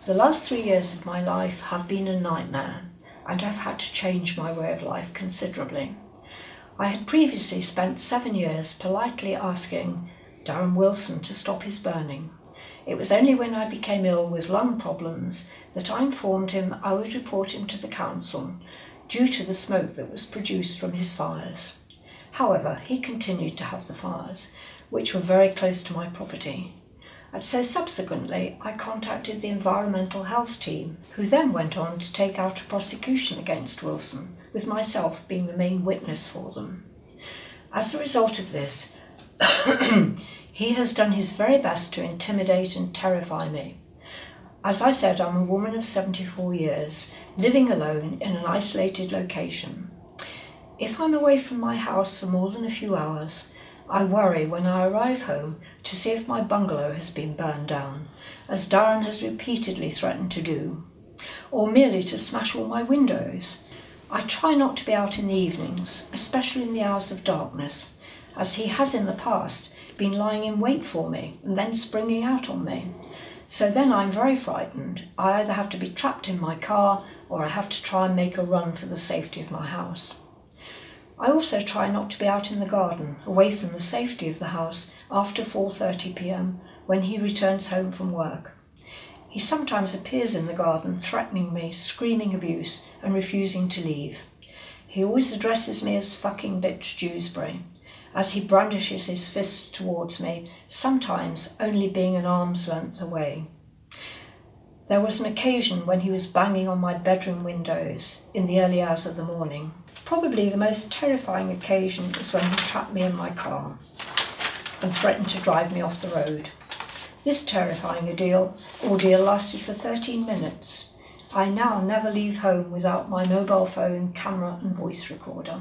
The last 3 years of my life have been a nightmare, and I've had to change my way of life considerably. I had previously spent 7 years politely asking Darren Wilson to stop his burning. It was only when I became ill with lung problems that I informed him I would report him to the council due to the smoke that was produced from his fires. However, he continued to have the fires, which were very close to my property. And so subsequently, I contacted the environmental health team, who then went on to take out a prosecution against Wilson, with myself being the main witness for them. As a result of this, he has done his very best to intimidate and terrify me. As I said, I'm a woman of 74 years, living alone in an isolated location. If I'm away from my house for more than a few hours, I worry when I arrive home to see if my bungalow has been burned down, as Darren has repeatedly threatened to do, or merely to smash all my windows. I try not to be out in the evenings, especially in the hours of darkness, as he has in the past been lying in wait for me and then springing out on me. So then I'm very frightened. I either have to be trapped in my car or I have to try and make a run for the safety of my house. I also try not to be out in the garden, away from the safety of the house, after 4:30 p.m. when he returns home from work. He sometimes appears in the garden threatening me, screaming abuse and refusing to leave. He always addresses me as fucking bitch Dewsbury, as he brandishes his fists towards me, sometimes only being an arm's length away. There was an occasion when he was banging on my bedroom windows in the early hours of the morning. Probably the most terrifying occasion was when he trapped me in my car and threatened to drive me off the road. This terrifying ordeal lasted for 13 minutes. I now never leave home without my mobile phone, camera and voice recorder.